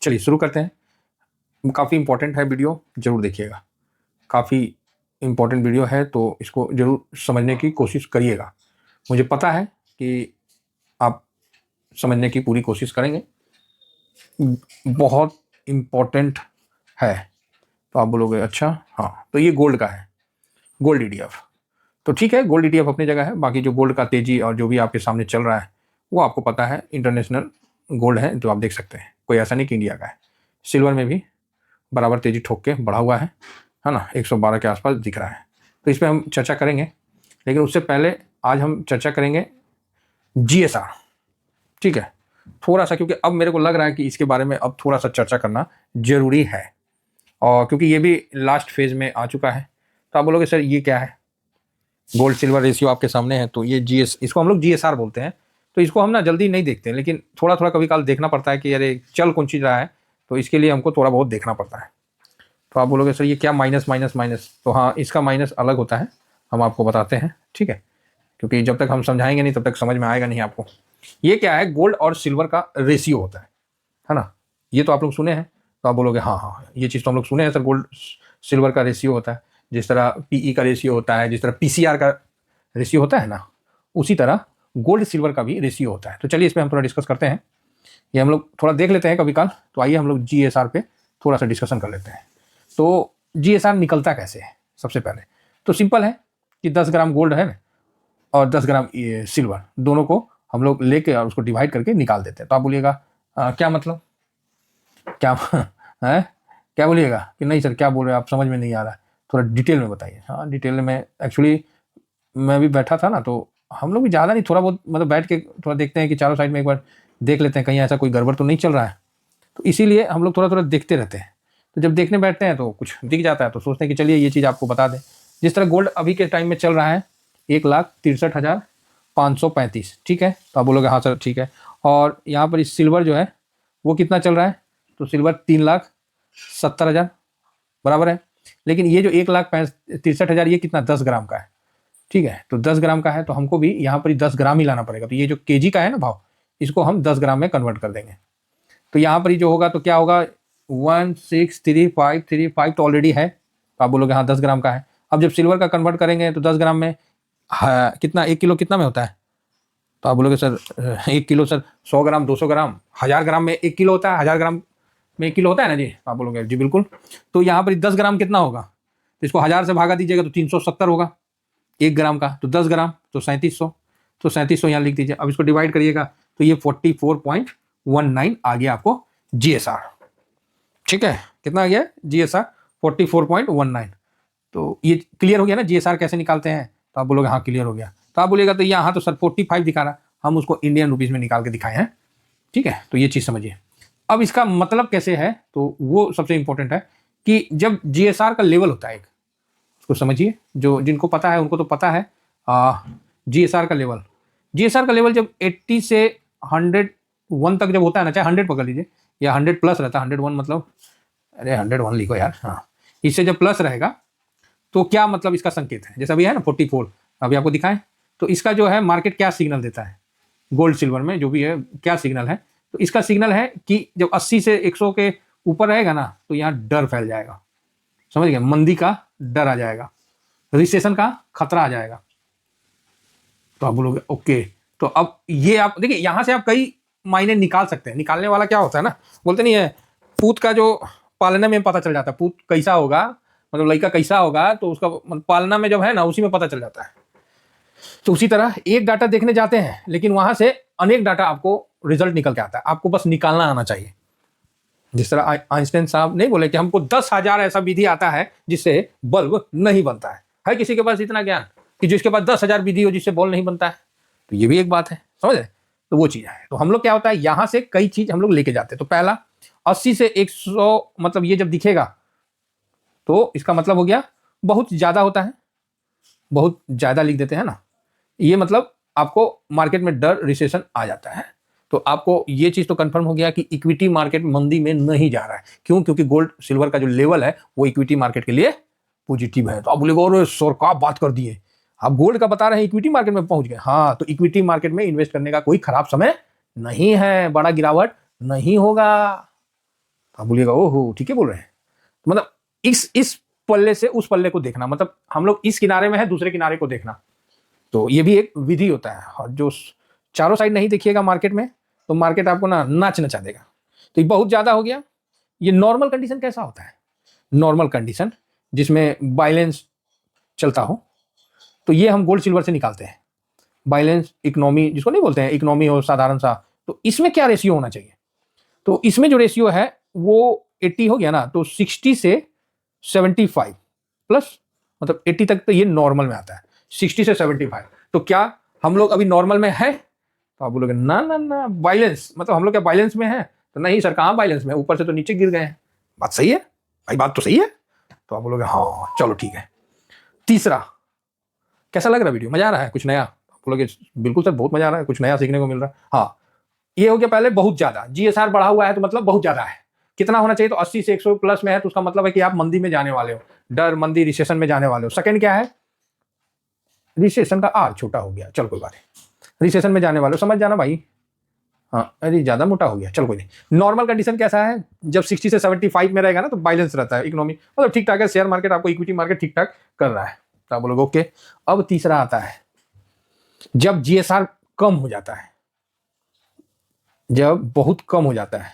चलिए शुरू करते हैं। काफ़ी इंपॉर्टेंट है वीडियो, ज़रूर देखिएगा। काफ़ी इंपॉर्टेंट वीडियो है तो इसको ज़रूर समझने की कोशिश करिएगा। मुझे पता है कि आप समझने की पूरी कोशिश करेंगे। बहुत इम्पोर्टेंट है। तो आप बोलोगे अच्छा हाँ, तो ये गोल्ड का है, गोल्ड ईटीएफ। तो ठीक है, गोल्ड ईटीएफ अपनी जगह है। बाकी जो गोल्ड का तेजी और जो भी आपके सामने चल रहा है वो आपको पता है, इंटरनेशनल गोल्ड है जो आप देख सकते हैं, कोई ऐसा नहीं कि इंडिया का है। सिल्वर में भी बराबर तेजी ठोक के बढ़ा हुआ है ना, 112 के आसपास दिख रहा है। तो इस पर हम चर्चा करेंगे, लेकिन उससे पहले आज हम चर्चा करेंगे जीएसआर। ठीक है, थोड़ा सा, क्योंकि अब मेरे को लग रहा है कि इसके बारे में अब थोड़ा सा चर्चा करना जरूरी है, और क्योंकि ये भी लास्ट फेज में आ चुका है। तो आप बोलोगे सर ये क्या है? गोल्ड सिल्वर रेशियो आपके सामने है, तो ये इसको हम लोग जीएसआर बोलते हैं। तो इसको हम ना जल्दी नहीं देखते, लेकिन थोड़ा थोड़ा कभी काल देखना पड़ता है कि अरे चल कौन चीज़ रहा है, तो इसके लिए हमको थोड़ा बहुत देखना पड़ता है। तो आप बोलोगे सर ये क्या माइनस माइनस माइनस? तो हाँ, इसका माइनस अलग होता है, हम आपको बताते हैं। ठीक है, क्योंकि जब तक हम समझाएंगे नहीं तब तक समझ में आएगा नहीं आपको। ये क्या है? गोल्ड और सिल्वर का रेशियो होता है ना। ये तो आप लोग सुने हैं। तो आप बोलोगे हाँ हाँ, ये चीज़ तो हम लोग सुने हैं सर, गोल्ड सिल्वर का रेशियो होता है। जिस तरह पीई का रेशियो होता है, जिस तरह पीसीआर का रेशियो होता है ना, उसी तरह गोल्ड सिल्वर का भी रेशियो होता है। तो चलिए इस पर हम थोड़ा डिस्कस करते हैं, ये हम लोग थोड़ा देख लेते हैं कभी काल। तो आइए हम लोग जीएसआर पे थोड़ा सा डिस्कशन कर लेते हैं। तो जीएसआर निकलता कैसे है? सबसे पहले तो सिंपल है कि 10 ग्राम गोल्ड है और 10 ग्राम सिल्वर, दोनों को हम लोग लेके और उसको डिवाइड करके निकाल देते हैं। तो आप बोलिएगा क्या मतलब, क्या है, क्या बोलिएगा कि नहीं सर क्या बोल रहे हैं आप, समझ में नहीं आ रहा है, थोड़ा डिटेल में बताइए। हाँ, डिटेल में एक्चुअली मैं भी बैठा था ना, तो हम लोग भी ज़्यादा नहीं, थोड़ा बहुत मतलब बैठ के थोड़ा देखते हैं कि चारों साइड में एक बार देख लेते हैं कहीं ऐसा कोई गड़बड़ तो नहीं चल रहा है। तो इसीलिए हम लोग थोड़ा थोड़ा देखते रहते हैं। तो जब देखने बैठते हैं तो कुछ दिख जाता है, तो सोचते हैं कि चलिए ये चीज़ आपको बता दें। जिस तरह गोल्ड अभी के टाइम में चल रहा है 1,63,535। ठीक है, तो आप बोलोगे हाँ सर ठीक है। और यहाँ पर इस सिल्वर जो है वो कितना चल रहा है? तो सिल्वर 3,70,000 बराबर है। लेकिन ये जो 1,63,000 ये कितना? 10 ग्राम का है। ठीक है, तो 10 ग्राम का है, तो हमको भी यहाँ पर 10 ग्राम ही लाना पड़ेगा। तो ये जो केजी का है ना भाव, इसको हम 10 ग्राम में कन्वर्ट कर देंगे। तो यहाँ पर जो होगा तो क्या होगा, 1,63535 तो ऑलरेडी है। तो आप बोलोगे हाँ 10 ग्राम का है। अब जब सिल्वर का कन्वर्ट करेंगे तो 10 ग्राम में कितना, 1 किलो कितना में होता है? तो आप बोलोगे सर 1 किलो सर 100 ग्राम 200 ग्राम 1000 ग्राम में 1 किलो होता है, 1000 ग्राम में 1 किलो होता है ना जी। आप बोलोगे जी बिल्कुल। तो यहाँ पर 10 ग्राम कितना होगा? तो इसको 1000 से भागा दीजिएगा तो 370 होगा 1 ग्राम का। तो 10 ग्राम तो 3700, तो 3700 यहाँ लिख दीजिए। अब इसको डिवाइड करिएगा तो ये 44.19 आ गया आपको जीएसआर। ठीक है, कितना आ गया जीएसआर? 44.19। तो ये क्लियर हो गया ना जीएसआर कैसे निकालते हैं? तो आप बोलोगे हाँ क्लियर हो गया। तो आप बोलेगा तो यहाँ तो सर 45 दिखा रहा, हम उसको इंडियन रुपीज़ में निकाल के दिखाए हैं। ठीक है, तो ये चीज़ समझिए। अब इसका मतलब कैसे है, तो वो सबसे इंपॉर्टेंट है कि जब जीएसआर का लेवल होता है एक, उसको समझिए। जो जिनको पता है उनको तो पता है जीएसआर का लेवल। जीएसआर का लेवल जब 80 से 101 तक जब होता है ना, चाहे 100 पकड़ लीजिए या 100 प्लस रहता है, 101 मतलब, अरे 101 लिखो यार, हाँ, इससे जब प्लस रहेगा तो क्या मतलब इसका संकेत है? जैसे अभी है ना 44, अभी आपको दिखाएं, तो इसका जो है मार्केट क्या सिग्नल देता है गोल्ड सिल्वर में जो भी है, क्या सिग्नल है? तो इसका सिग्नल है कि जब 80 से 100 के ऊपर रहेगा ना, तो यहाँ डर फैल जाएगा, समझ गए, मंदी का डर आ जाएगा, रिसेशन का खतरा आ जाएगा। तो आप बोलोगे ओके। तो अब ये आप देखिए, यहां से आप कई मायने निकाल सकते हैं। निकालने वाला क्या होता है ना, बोलते नहीं है पूत का जो पालने में पता चल जाता है, पूत कैसा होगा, मतलब लड़का कैसा होगा, तो उसका पालना में जब है ना, उसी में पता चल जाता है। तो उसी तरह एक डाटा देखने जाते हैं, लेकिन वहां से अनेक डाटा आपको रिजल्ट निकल के आता है, आपको बस निकालना आना चाहिए। जिस तरह आइंस्टाइन साहब नहीं बोले कि हमको 10,000 ऐसा विधि आता है जिससे बल्ब नहीं बनता है किसी के पास इतना ज्ञान कि जिसके पास 10,000 विधि हो जिससे बल्ब नहीं बनता है? तो ये भी एक बात है, समझ रहे? तो वो चीज है। तो हम लोग क्या होता है, यहां से कई चीज हम लोग लेके जाते हैं। तो पहला 80 से 100, मतलब ये जब दिखेगा तो इसका मतलब हो गया बहुत ज्यादा होता है, बहुत ज्यादा लिख देते हैं ना, ये मतलब आपको मार्केट में डर, रिसेशन आ जाता है। तो आपको ये चीज तो कंफर्म हो गया कि इक्विटी मार्केट मंदी में नहीं जा रहा है। क्यों? क्योंकि गोल्ड सिल्वर का जो लेवल है वो इक्विटी मार्केट के लिए पॉजिटिव है। तो आप बोलेगा और सर क्या बात कर दिए, आप गोल्ड का बता रहे हैं इक्विटी मार्केट में पहुंच गए। हाँ, तो इक्विटी मार्केट में इन्वेस्ट करने का कोई खराब समय नहीं है, बड़ा गिरावट नहीं होगा। तो आप बोलिएगा ओहो ठीक है बोल रहे हैं। तो मतलब इस पल्ले से उस पल्ले को देखना, मतलब हम लोग इस किनारे में है, दूसरे किनारे को देखना, तो ये भी एक विधि होता है। और जो चारों साइड नहीं देखिएगा मार्केट में, तो मार्केट आपको ना नाच नचा देगा। तो ये बहुत ज्यादा हो गया। ये नॉर्मल कंडीशन कैसा होता है? नॉर्मल कंडीशन जिसमें बैलेंस चलता हो, तो ये हम गोल्ड सिल्वर से निकालते हैं। बैलेंस इकोनॉमी जिसको नहीं बोलते हैं, इकोनॉमी हो साधारण सा, तो इसमें क्या रेशियो होना चाहिए? तो इसमें जो रेशियो है वो 80 हो गया ना, तो 60 से 75 प्लस, मतलब 80 तक तो ये नॉर्मल में आता है, 60 से 75। तो क्या हम लोग अभी नॉर्मल में है? तो आप बोलोगे ना ना ना बैलेंस, मतलब हम लोग क्या बैलेंस में है? तो नहीं सर, कहाँ बैलेंस में, ऊपर से तो नीचे गिर गए हैं। बात सही है भाई, बात तो सही है। तो आप बोलोगे हाँ चलो ठीक है। तीसरा, कैसा लग रहा है वीडियो? मजा आ रहा है? कुछ नया? आप बोलोगे बिल्कुल सर बहुत मजा आ रहा है, कुछ नया सीखने को मिल रहा है। हाँ, ये हो गया पहले बहुत ज्यादा, जीएसआर बढ़ा हुआ है तो मतलब बहुत ज्यादा है। कितना होना चाहिए? तो 80 से 100 प्लस में है, तो उसका मतलब है कि आप मंदी में जाने वाले हो, डर मंदी रिसेशन में जाने वाले हो। सेकंड क्या है? रिसेशन का आर छोटा हो गया, चल कोई बात नहीं, रिसेशन में जाने वाले हो, समझ जाना भाई। हाँ अरे ज्यादा मोटा हो गया, चल कोई नहीं। नॉर्मल कंडीशन कैसा है? जब 60 से 75 में रहेगा ना, तो बैलेंस रहता है, इकोनॉमी मतलब ठीक ठाक है, शेयर मार्केट आपको इक्विटी मार्केट ठीक ठाक कर रहा है। तो आप बोलोगे ओके। अब तीसरा आता है जब जीएसआर कम हो जाता है, जब बहुत कम हो जाता है।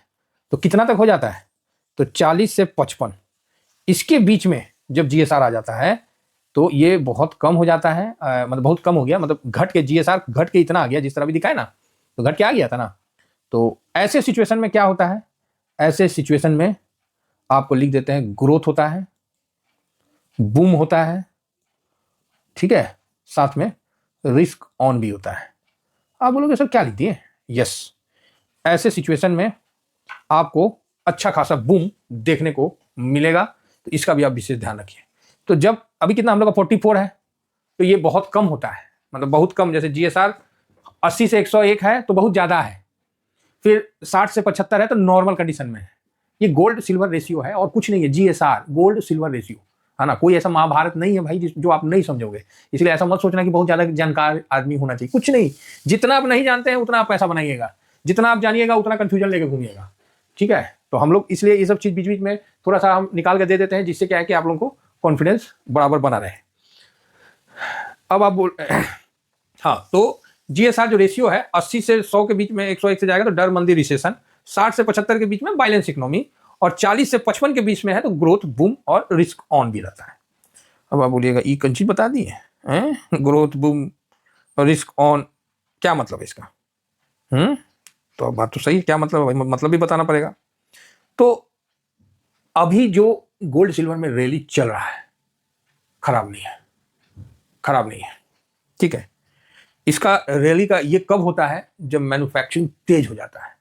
तो कितना तक हो जाता है? तो 40 से 55, इसके बीच में जब जीएसआर आ जाता है तो ये बहुत कम हो जाता है। मतलब बहुत कम हो गया, मतलब घट के, जीएसआर घट के इतना आ गया जिस तरह भी दिखाए ना, तो घट के आ गया था ना। तो ऐसे सिचुएशन में क्या होता है? ऐसे सिचुएशन में आपको लिख देते हैं ग्रोथ होता है, बूम होता है, ठीक है, साथ में रिस्क ऑन भी होता है। आप बोलोगे सर क्या लिख दिए? यस, ऐसे सिचुएशन में आपको अच्छा खासा बूम देखने को मिलेगा, तो इसका भी आप विशेष ध्यान रखिए। तो जब अभी कितना हम लोग का 44 है, तो ये बहुत कम होता है, मतलब बहुत कम। जैसे जीएसआर 80 से 101 है तो बहुत ज्यादा है, फिर 60 से 75 है तो नॉर्मल कंडीशन में है। ये गोल्ड सिल्वर रेशियो है और कुछ नहीं है, जीएसआर गोल्ड सिल्वर रेशियो है ना। कोई ऐसा महाभारत नहीं है भाई जो आप नहीं समझोगे, इसलिए ऐसा मत सोचना कि बहुत ज्यादा जानकार आदमी होना चाहिए, कुछ नहीं। जितना आप नहीं जानते हैं उतना आप पैसा बनाइएगा, जितना आप जानिएगा उतना कंफ्यूजन लेके घूमिएगा, ठीक है। तो हम लोग इसलिए ये सब चीज बीच बीच में थोड़ा सा हम निकाल के दे देते हैं, जिससे क्या है कि आप लोगों को कॉन्फिडेंस बराबर बना रहे। अब आप बोल हाँ, तो जीएसआर जो रेशियो है 80 से 100 के बीच में, 101 से जाएगा तो डर मंदी रिसेशन, 60 से 75 के बीच में बैलेंस इकोनॉमी, और 40 से 55 के बीच में है तो ग्रोथ बूम और रिस्क ऑन भी रहता है। अब आप बोलिएगा ई कंची बता दिए हैं, ग्रोथ बूम और रिस्क ऑन क्या मतलब है इसका? तो अब बात तो सही है, क्या मतलब है भाई, मतलब भी बताना पड़ेगा। तो अभी जो गोल्ड सिल्वर में रैली चल रहा है, खराब नहीं है, खराब नहीं है, ठीक है। इसका रैली का ये कब होता है? जब मैन्युफैक्चरिंग तेज हो जाता है।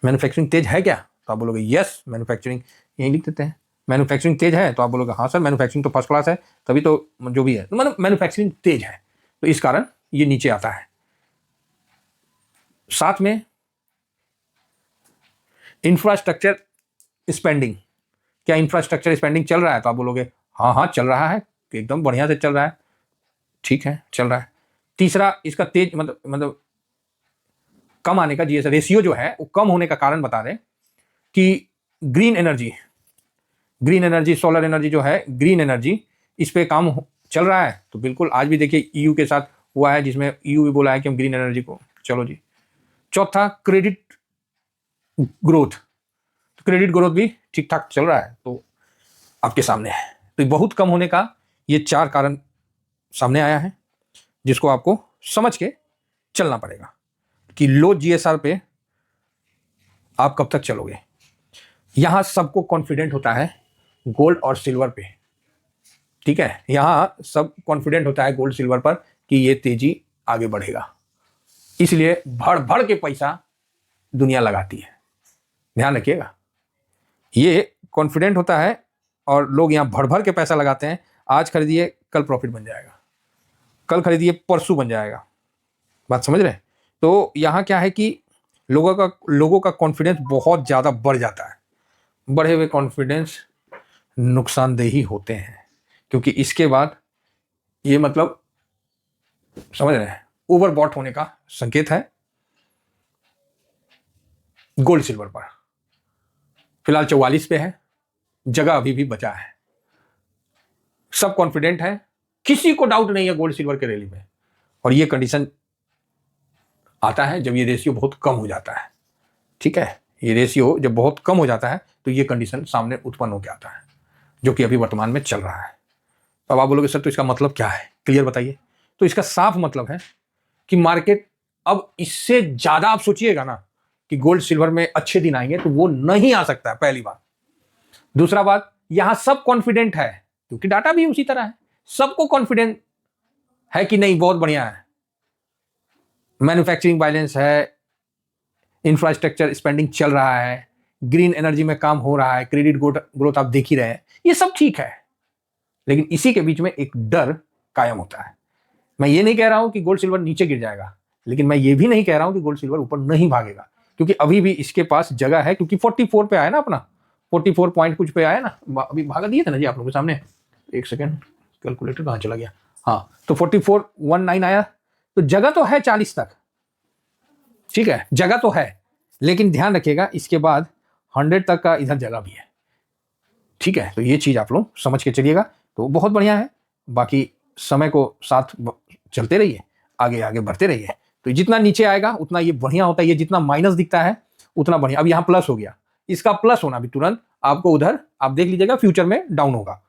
मैन्युफैक्चरिंग तेज है क्या? तो आप बोलोगे यस, मैन्युफैक्चरिंग, यही लिख देते हैं, मैन्युफैक्चरिंग तेज है। तो आप बोलोगे हाँ सर, मैन्युफैक्चरिंग तो फर्स्ट क्लास है, तभी तो जो भी है, तो मतलब मैन्युफैक्चरिंग तेज है, तो इस कारण ये नीचे आता है। साथ में इंफ्रास्ट्रक्चर स्पेंडिंग, क्या इंफ्रास्ट्रक्चर स्पेंडिंग चल रहा है? तो आप बोलोगे हाँ हाँ चल रहा है, एकदम बढ़िया से चल रहा है, ठीक है चल रहा है। तीसरा, इसका तेज मतलब कम आने का जीएस रेशियो जो है वो कम होने का कारण बता रहे कि green energy, green energy, solar energy जो है, ग्रीन एनर्जी, इस पे काम चल रहा है। तो बिल्कुल आज भी देखिए ईयू के साथ हुआ है, जिसमें ईयू भी बोला है कि हम ग्रीन एनर्जी को, चलो जी। चौथा, क्रेडिट ग्रोथ, तो क्रेडिट ग्रोथ भी ठीक ठाक चल रहा है, तो आपके सामने है। तो बहुत कम होने का ये 4 कारण सामने आया है, जिसको आपको समझ के चलना पड़ेगा कि लो जीएसआर पे आप कब तक चलोगे। यहां सबको कॉन्फिडेंट होता है गोल्ड और सिल्वर पे, ठीक है, यहां सब कॉन्फिडेंट होता है गोल्ड सिल्वर पर कि ये तेजी आगे बढ़ेगा, इसलिए भड़ भड़ के पैसा दुनिया लगाती है, ध्यान रखिएगा। ये कॉन्फिडेंट होता है और लोग यहां भड़ भड़ के पैसा लगाते हैं। आज खरीदिए कल प्रॉफिट बन जाएगा, कल खरीदिए परसों बन जाएगा, बात समझ रहे हैं। तो यहां क्या है कि लोगों का कॉन्फिडेंस बहुत ज्यादा बढ़ जाता है। बढ़े हुए कॉन्फिडेंस नुकसानदेही होते हैं, क्योंकि इसके बाद ये मतलब समझ रहे हैं ओवरबॉट होने का संकेत है गोल्ड सिल्वर पर। फिलहाल 44 पे है, जगह अभी भी बचा है, सब कॉन्फिडेंट है, किसी को डाउट नहीं है गोल्ड सिल्वर के रैली में। और ये कंडीशन आता है जब ये रेशियो बहुत कम हो जाता है, ठीक है, ये रेशियो जब बहुत कम हो जाता है तो ये कंडीशन सामने उत्पन्न हो आता है, जो कि अभी वर्तमान में चल रहा है। अब आप बोलोगे सर तो इसका मतलब क्या है, क्लियर बताइए। तो इसका साफ मतलब है कि मार्केट अब इससे ज्यादा आप सोचिएगा ना कि गोल्ड सिल्वर में अच्छे दिन आएंगे, तो वो नहीं आ सकता है, पहली बात। दूसरा बात, यहां सब कॉन्फिडेंट है क्योंकि डाटा भी उसी तरह है, सबको कॉन्फिडेंट है कि नहीं बहुत बढ़िया है, मैन्युफैक्चरिंग बैलेंस है, इंफ्रास्ट्रक्चर स्पेंडिंग चल रहा है, ग्रीन एनर्जी में काम हो रहा है, क्रेडिट ग्रोथ आप देख ही रहे हैं, ये सब ठीक है। लेकिन इसी के बीच में एक डर कायम होता है। मैं ये नहीं कह रहा हूं कि गोल्ड सिल्वर नीचे गिर जाएगा, लेकिन मैं ये भी नहीं कह रहा हूं कि गोल्ड सिल्वर ऊपर नहीं भागेगा, क्योंकि अभी भी इसके पास जगह है, क्योंकि 44 पे आया ना, अपना 44 पॉइंट कुछ पे आया ना, अभी भागा दिए थे ना जी आप लोगों के सामने, एक सेकेंड, कैलकुलेटर कहाँ चला गया, हाँ, तो 4419 आया, तो जगह तो है 40 तक, ठीक है, जगह तो है, लेकिन ध्यान रखिएगा इसके बाद 100 तक का इधर जगह भी है, ठीक है। तो ये चीज आप लोग समझ के चलिएगा, तो बहुत बढ़िया है। बाकी समय को साथ चलते रहिए, आगे आगे बढ़ते रहिए, तो जितना नीचे आएगा उतना ये बढ़िया होता है, ये जितना माइनस दिखता है उतना बढ़िया। अब यहाँ प्लस हो गया, इसका प्लस होना भी तुरंत आपको उधर आप देख लीजिएगा फ्यूचर में डाउन होगा,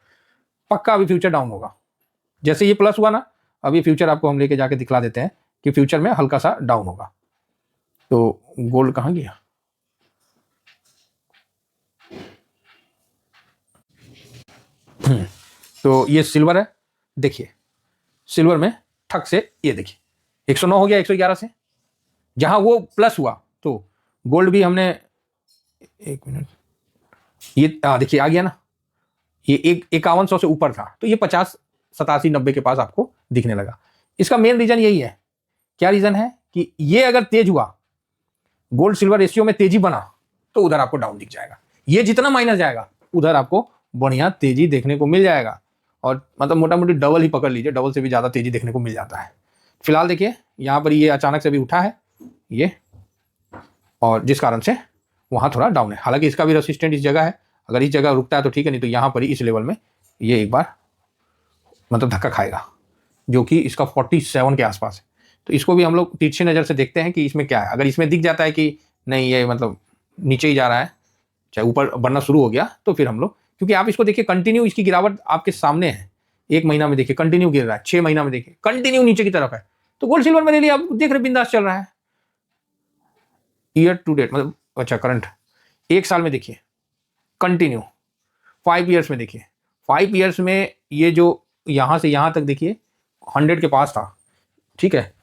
पक्का अभी फ्यूचर डाउन होगा। जैसे ये प्लस हुआ ना, अभी फ्यूचर आपको हम लेके जाके दिखला देते हैं कि फ्यूचर में हल्का सा डाउन होगा। तो गोल्ड कहां गया, तो ये सिल्वर है, देखिए सिल्वर में ठक से ये देखिए 109 हो गया 111 से, जहां वो प्लस हुआ तो गोल्ड भी हमने, एक मिनट, ये देखिए आ गया ना, ये 5100 से ऊपर था, तो ये 50 87 90 के पास आपको दिखने लगा। इसका मेन रीजन यही है, क्या रीजन है कि ये अगर तेज हुआ, गोल्ड सिल्वर रेशियो में तेजी बना, तो उधर आपको डाउन दिख जाएगा, ये जितना माइनस जाएगा उधर आपको बढ़िया तेजी देखने को मिल जाएगा, और मतलब मोटा मोटी डबल ही पकड़ लीजिए, डबल से भी ज्यादा तेजी देखने को मिल जाता है। फिलहाल देखिए यहां पर ये अचानक से भी उठा है ये, और जिस कारण से वहां थोड़ा डाउन है, हालांकि इसका भी रेसिस्टेंट इस जगह है, अगर इस जगह रुकता है तो ठीक है, नहीं तो यहां पर ही इस लेवल में ये एक बार मतलब धक्का खाएगा, जो कि इसका 47 के आसपास है। तो इसको भी हम लोग तिरछी नजर से देखते हैं कि इसमें क्या है। अगर इसमें दिख जाता है कि नहीं ये मतलब नीचे ही जा रहा है, चाहे ऊपर बढ़ना शुरू हो गया, तो फिर हम लोग, क्योंकि आप इसको देखिए कंटिन्यू इसकी गिरावट आपके सामने है, 1 महीना में देखिए कंटिन्यू गिर रहा है, 6 महीना में देखिए कंटिन्यू नीचे की तरफ है। तो गोल्ड सिल्वर में लिए आप देख रहे बिंदास चल रहा है, ईयर टू डेट मतलब अच्छा करंट 1 साल में देखिए कंटिन्यू, 5 ईयर्स में देखिए, 5 ईयर्स में ये जो यहां से यहां तक देखिए 100 के पास था, ठीक है,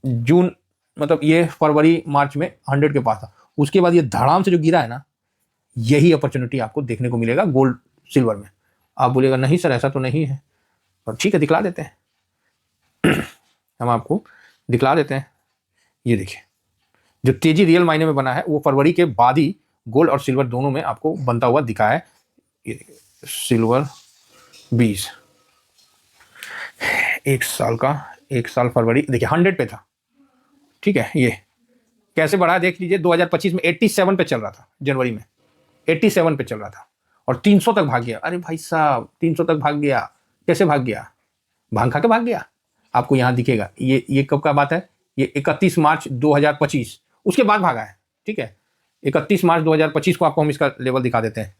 जून मतलब ये फरवरी मार्च में 100 के पास था, उसके बाद ये धड़ाम से जो गिरा है ना, यही अपॉर्चुनिटी आपको देखने को मिलेगा गोल्ड सिल्वर में। आप बोलिएगा नहीं सर ऐसा तो नहीं है, और ठीक है दिखला देते हैं हम आपको दिखला देते हैं। ये देखिए जो तेजी रियल मायने में बना है वो फरवरी के बाद ही गोल्ड और सिल्वर दोनों में आपको बनता हुआ दिखा है। ये देखिए सिल्वर 20 1 साल का, 1 साल फरवरी देखिए 100 पे था, ठीक है, ये कैसे बढ़ा देख लीजिए, 2025 में 87 पे चल रहा था, जनवरी में 87 पे चल रहा था और 300 तक भाग गया। अरे भाई साहब 300 तक भाग गया, कैसे भाग गया, भांग खा के भाग गया। आपको यहां दिखेगा ये कब का बात है, ये 31 मार्च 2025, उसके बाद भागा है, ठीक है, 31 मार्च 2025 को आपको हम इसका लेवल दिखा देते हैं।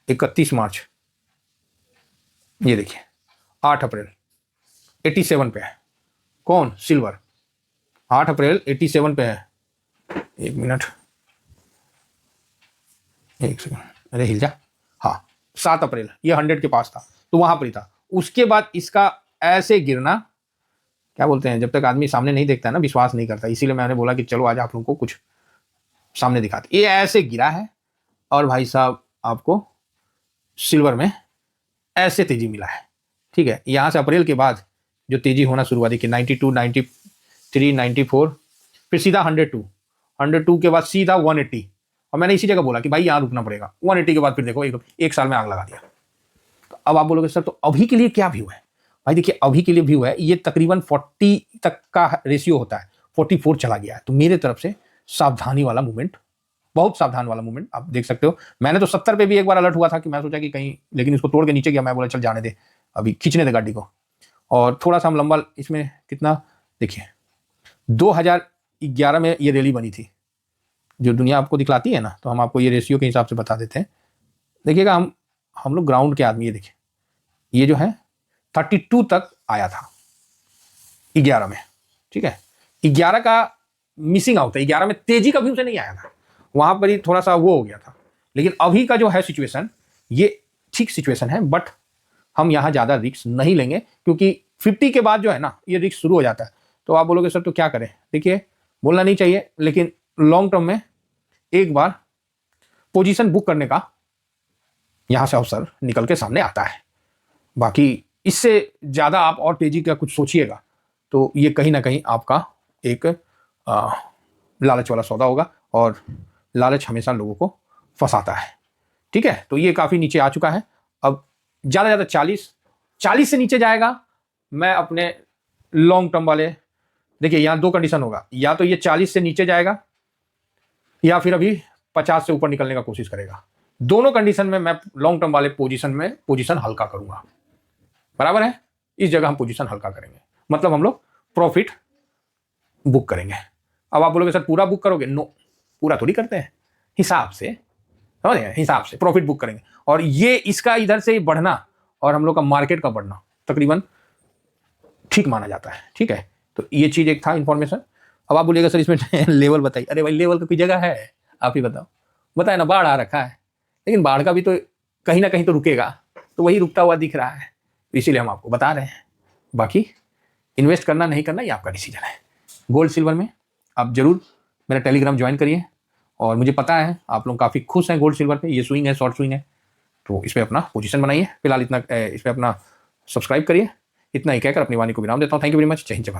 31 मार्च, ये देखिए 8 अप्रैल 87 पे है, कौन, सिल्वर, 8 अप्रैल 87 पे है, एक मिनट, एक सेकंड, अरे हिल जा, हाँ 7 अप्रैल ये 100 के पास था, तो वहां पर ही था। उसके बाद इसका ऐसे गिरना, क्या बोलते हैं, जब तक आदमी सामने नहीं देखता है ना विश्वास नहीं करता, इसीलिए मैंने बोला कि चलो आज आप लोगों को कुछ सामने दिखाते। ये ऐसे गिरा है और भाई साहब आपको सिल्वर में ऐसे तेजी मिला है, ठीक है, यहां से अप्रैल के बाद जो तेजी होना शुरू हुआ देखिए 92 93 94, फिर सीधा 102 के बाद सीधा 180, और मैंने इसी जगह बोला कि भाई यहां रुकना पड़ेगा, 180 के बाद फिर देखो एक साल में आग लगा दिया। तो अब आप बोलोगे सर तो अभी के लिए क्या व्यू है, भाई देखिए अभी के लिए व्यू है ये तकरीबन 40 तक का रेशियो होता है, 44 चला गया है, तो मेरे तरफ से सावधानी वाला मूवमेंट बहुत सावधान वाला मूवमेंट आप देख सकते हो। मैंने तो 70 पे भी एक बार अलर्ट हुआ था कि मैं सोचा कि कहीं, लेकिन इसको तोड़ के नीचे गया, मैं बोला चल जाने दे, अभी खींचने दे गाड़ी को। और थोड़ा सा हम लंबा, इसमें कितना देखिए 2011 में ये रैली बनी थी, जो दुनिया आपको दिखलाती है ना, तो हम आपको ये रेशियो के हिसाब से बता देते हैं। देखिएगा, हम लोग ग्राउंड के आदमी, ये देखिए ये जो है 32 तक आया था 11 में, ठीक है। 11 का मिसिंग आउट है, 11 में तेजी कभी उसे नहीं आया था, वहां पर ही थोड़ा सा वो हो गया था। लेकिन अभी का जो है सिचुएशन, ये ठीक सिचुएशन है, बट हम यहां ज्यादा रिस्क नहीं लेंगे, क्योंकि 50 के बाद जो है ना, ये रिस्क शुरू हो जाता है। तो आप बोलोगे सर तो क्या करें, देखिए बोलना नहीं चाहिए, लेकिन लॉन्ग टर्म में एक बार पोजीशन बुक करने का यहां से अवसर निकल के सामने आता है। बाकी इससे ज्यादा आप और तेजी का कुछ सोचिएगा तो ये कहीं ना कहीं आपका एक लालच वाला सौदा होगा, और लालच हमेशा लोगों को फंसाता है, ठीक है। तो ये काफी नीचे आ चुका है, अब ज्यादा ज्यादा 40 से नीचे जाएगा। मैं अपने लॉन्ग टर्म वाले, देखिए यहां दो कंडीशन होगा, या तो ये 40 से नीचे जाएगा या फिर अभी 50 से ऊपर निकलने का कोशिश करेगा। दोनों कंडीशन में मैं लॉन्ग टर्म वाले पोजीशन हल्का करूंगा, बराबर है। इस जगह हम पोजीशन हल्का करेंगे, मतलब हम लोग प्रॉफिट बुक करेंगे। अब आप बोलोगे सर पूरा बुक करोगे, नो, पूरा थोड़ी करते हैं, हिसाब से, समझ गए, हिसाब से प्रॉफिट बुक करेंगे। और ये इसका इधर से बढ़ना और हम लोग का मार्केट का बढ़ना तकरीबन ठीक माना जाता है, ठीक है। तो ये चीज एक था इंफॉर्मेशन। अब आप बोलिएगा सर इसमें लेवल बताइए, अरे भाई लेवल का कोई जगह है, आप ही बताओ, बताए ना, बाढ़ आ रखा है, लेकिन बाढ़ का भी तो कहीं ना कहीं तो रुकेगा, तो वही रुकता हुआ दिख रहा है, इसीलिए हम आपको बता रहे हैं। बाकी इन्वेस्ट करना नहीं करना ये आपका डिसीजन है। गोल्ड सिल्वर में आप जरूर मेरा टेलीग्राम ज्वाइन करिए, और मुझे पता है आप लोग काफ़ी खुश हैं गोल्ड सिल्वर पे, ये स्विंग है, शॉर्ट स्विंग है, तो इस पर अपना पोजीशन बनाइए। फिलहाल इतना, इस पर अपना सब्सक्राइब करिए। इतना ही कहकर अपनी वाणी को विराम देता हूँ। Thank you very much. जय हिंद, जय भारत।